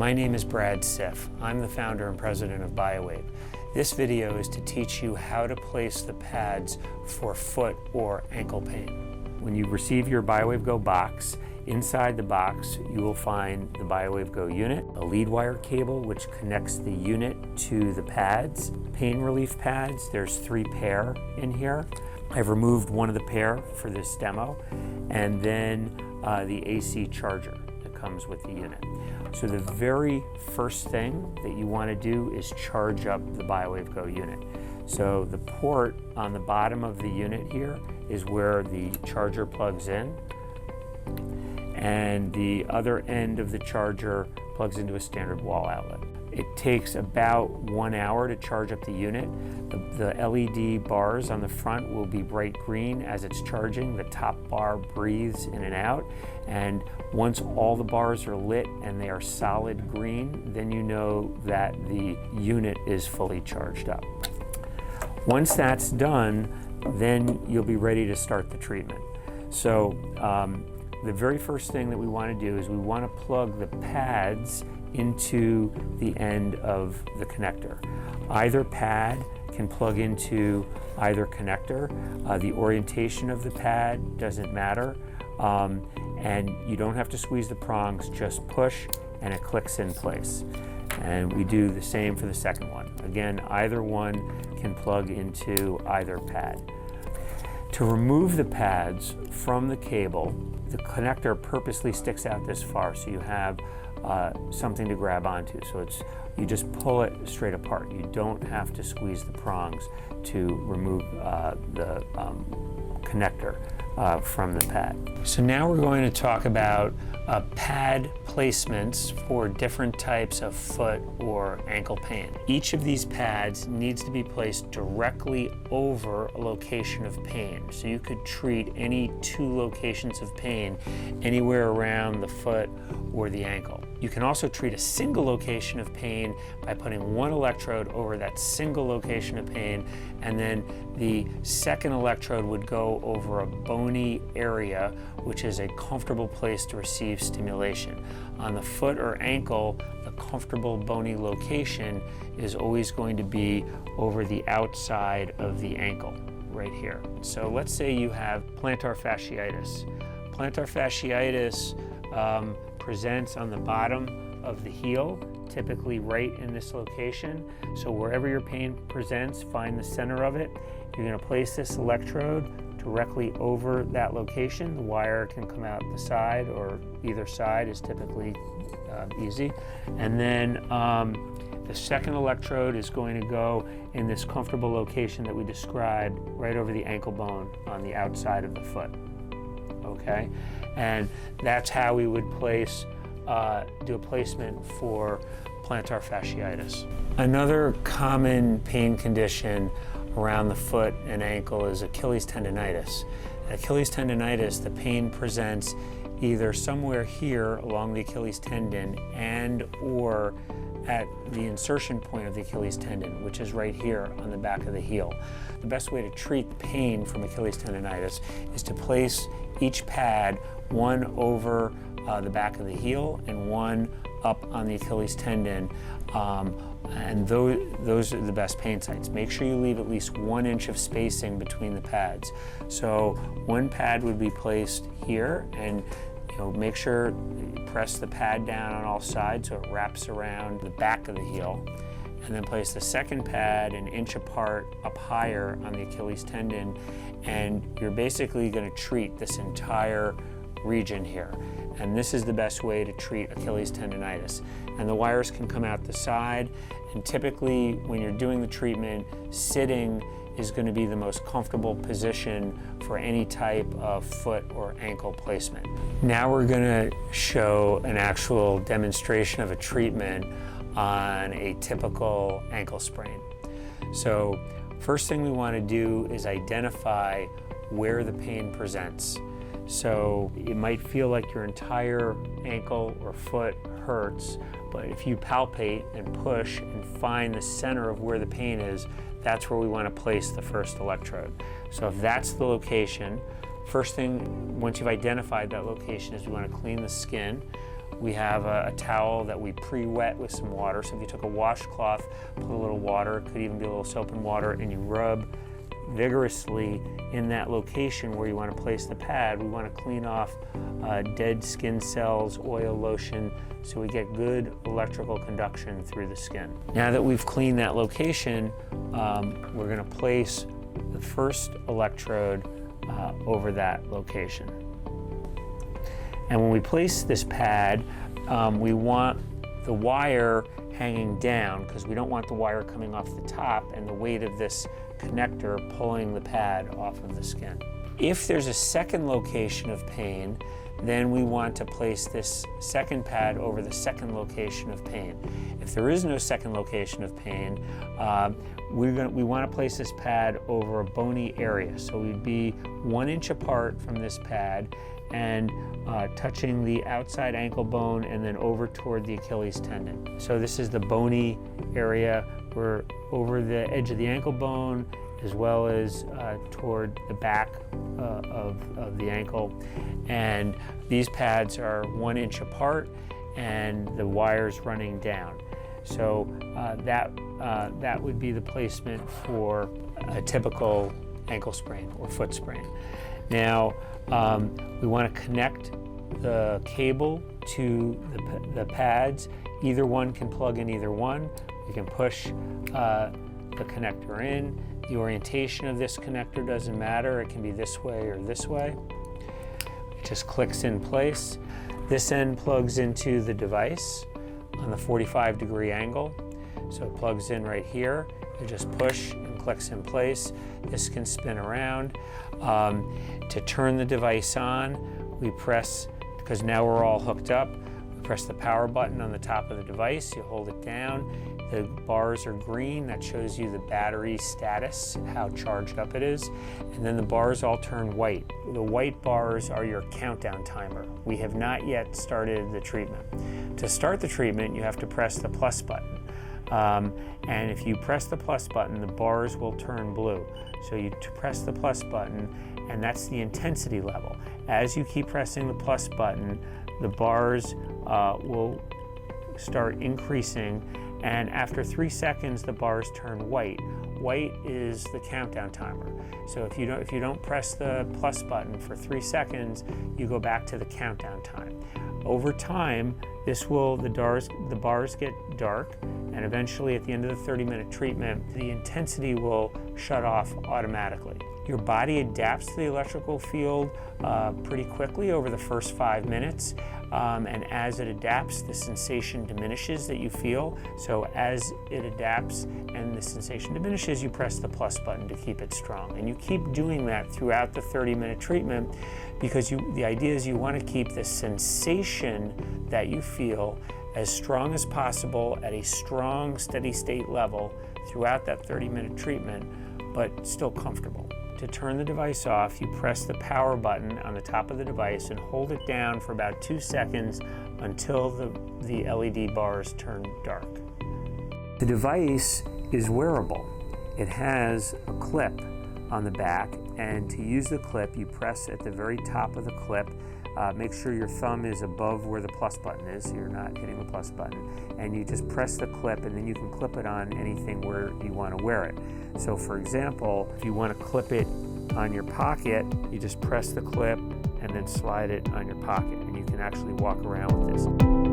My name is Brad Siff. I'm the founder and president of BioWave. This video is to teach you how to place the pads for foot or ankle pain. When you receive your BioWaveGO box, inside the box you will find the BioWaveGO unit, a lead wire cable which connects the unit to the pads, pain relief pads. There's 3 pair in here. I've removed one of the pair for this demo, and then the AC charger that comes with the unit. So the very first thing that you want to do is charge up the BioWaveGO unit. So the port on the bottom of the unit here is where the charger plugs in, and the other end of the charger plugs into a standard wall outlet. It takes about 1 hour to charge up the unit. The LED bars on the front will be bright green as it's charging. The top bar breathes in and out, and once all the bars are lit and they are solid green, then you know that the unit is fully charged up. Once that's done, then you'll be ready to start the treatment. So the very first thing that we want to do is we want to plug the pads into the end of the connector. Either pad can plug into either connector. The orientation of the pad doesn't matter, and you don't have to squeeze the prongs, just push and it clicks in place. And we do the same for the second one. Again, either one can plug into either pad. To remove the pads from the cable, the connector purposely sticks out this far so you have something to grab onto. So you just pull it straight apart. You don't have to squeeze the prongs to remove the connector from the pad. So now we're going to talk about pad placements for different types of foot or ankle pain. Each of these pads needs to be placed directly over a location of pain. So you could treat any 2 locations of pain anywhere around the foot or the ankle. You can also treat a single location of pain by putting 1 electrode over that single location of pain, and then the second electrode would go over a bony area, which is a comfortable place to receive stimulation. On the foot or ankle, the comfortable bony location is always going to be over the outside of the ankle, right here. So let's say you have plantar fasciitis. Plantar fasciitis presents on the bottom of the heel, typically right in this location. So wherever your pain presents, find the center of it. You're going to place this electrode directly over that location. The wire can come out the side, or either side is typically easy. And then the second electrode is going to go in this comfortable location that we described, right over the ankle bone on the outside of the foot. Okay, and that's how we would place, do a placement for plantar fasciitis. Another common pain condition around the foot and ankle is Achilles tendonitis. Achilles tendonitis, the pain presents either somewhere here along the Achilles tendon and or at the insertion point of the Achilles tendon, which is right here on the back of the heel. The best way to treat the pain from Achilles tendonitis is to place each pad, 1 over the back of the heel and 1 up on the Achilles tendon, and those are the best pain sites. Make sure you leave at least 1 inch of spacing between the pads. So 1 pad would be placed here, and make sure you press the pad down on all sides so it wraps around the back of the heel, and then place the second pad 1 inch apart up higher on the Achilles tendon, and you're basically going to treat this entire region here. And this is the best way to treat Achilles tendonitis. And the wires can come out the side, and typically when you're doing the treatment, sitting is going to be the most comfortable position for any type of foot or ankle placement. Now we're going to show an actual demonstration of a treatment on a typical ankle sprain. So first thing we want to do is identify where the pain presents. So it might feel like your entire ankle or foot hurts, but if you palpate and push and find the center of where the pain is, that's where we want to place the first electrode. So if that's the location, first thing, once you've identified that location, is we want to clean the skin. We have a towel that we pre-wet with some water. So if you took a washcloth, put a little water, it could even be a little soap and water, and you rub vigorously in that location where you want to place the pad. We want to clean off dead skin cells, oil, lotion, so we get good electrical conduction through the skin. Now that we've cleaned that location, we're going to place the first electrode over that location. And when we place this pad, we want the wire hanging down because we don't want the wire coming off the top and the weight of this connector pulling the pad off of the skin. If there's a second location of pain, then we want to place this second pad over the second location of pain. If there is no second location of pain, we want to place this pad over a bony area. So we'd be 1 inch apart from this pad and touching the outside ankle bone and then over toward the Achilles tendon. So this is the bony area. We're over the edge of the ankle bone as well as toward the back of the ankle. And these pads are 1 inch apart and the wire's running down. So that would be the placement for a typical ankle sprain or foot sprain. Now, we want to connect the cable to the pads. Either one can plug in either one. You can push the connector in. The orientation of this connector doesn't matter. It can be this way or this way. It just clicks in place. This end plugs into the device on the 45-degree angle. So it plugs in right here. You just push and clicks in place. This can spin around. To turn the device on, we press, because now we're all hooked up, we press the power button on the top of the device. You hold it down. The bars are green. That shows you the battery status, how charged up it is. And then the bars all turn white. The white bars are your countdown timer. We have not yet started the treatment. To start the treatment, you have to press the plus button. And if you press the plus button, the bars will turn blue. So you press the plus button, and that's the intensity level. As you keep pressing the plus button, the bars will start increasing, and after 3 seconds, the bars turn white. White is the countdown timer. So if you don't press the plus button for 3 seconds, you go back to the countdown time. Over time, the bars get dark, and eventually at the end of the 30-minute treatment, the intensity will shut off automatically. Your body adapts to the electrical field pretty quickly over the first 5 minutes, and as it adapts, the sensation diminishes that you feel. So as it adapts and the sensation diminishes, you press the plus button to keep it strong. And you keep doing that throughout the 30-minute treatment because the idea is you want to keep the sensation that you feel as strong as possible at a strong, steady state level throughout that 30-minute treatment, but still comfortable. To turn the device off, you press the power button on the top of the device and hold it down for about 2 seconds until the LED bars turn dark. The device is wearable. It has a clip on the back, and to use the clip, you press at the very top of the clip. Make sure your thumb is above where the plus button is, so you're not hitting the plus button. And you just press the clip, and then you can clip it on anything where you want to wear it. So for example, if you want to clip it on your pocket, you just press the clip and then slide it on your pocket, and you can actually walk around with this.